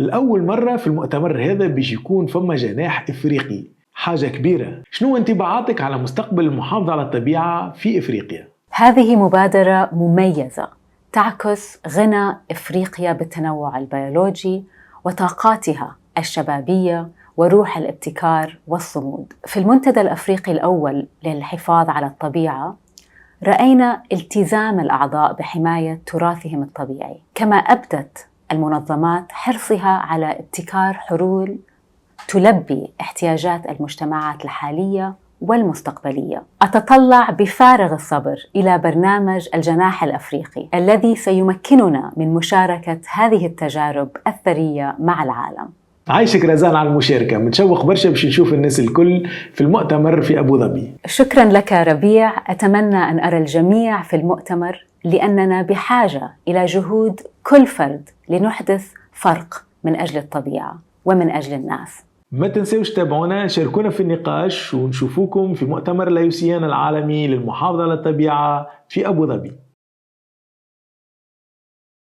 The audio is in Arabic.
الأول مرة في المؤتمر هذا بيش يكون فما جناح إفريقي، حاجة كبيرة. شنو انطباعاتك على مستقبل المحافظة على الطبيعة في إفريقيا؟ هذه مبادرة مميزة تعكس غنى إفريقيا بالتنوع البيولوجي وطاقاتها الشبابية وروح الابتكار والصمود. في المنتدى الأفريقي الأول للحفاظ على الطبيعة رأينا التزام الأعضاء بحماية تراثهم الطبيعي، كما أبدت المنظمات حرصها على ابتكار حلول تلبي احتياجات المجتمعات الحالية والمستقبلية. أتطلع بفارغ الصبر إلى برنامج الجناح الأفريقي الذي سيمكننا من مشاركة هذه التجارب الثرية مع العالم. عايشك رزان على المشاركة، متشوق برشا باش نشوف الناس الكل في المؤتمر في أبو ظبي. شكرا لك ربيع، أتمنى أن أرى الجميع في المؤتمر لأننا بحاجة إلى جهود كل فرد لنحدث فرق من أجل الطبيعة ومن أجل الناس. ما تنسوش تابعونا، شاركونا في النقاش، ونشوفوكم في مؤتمر الأيوسيان العالمي للمحافظة على الطبيعة في أبو ظبي.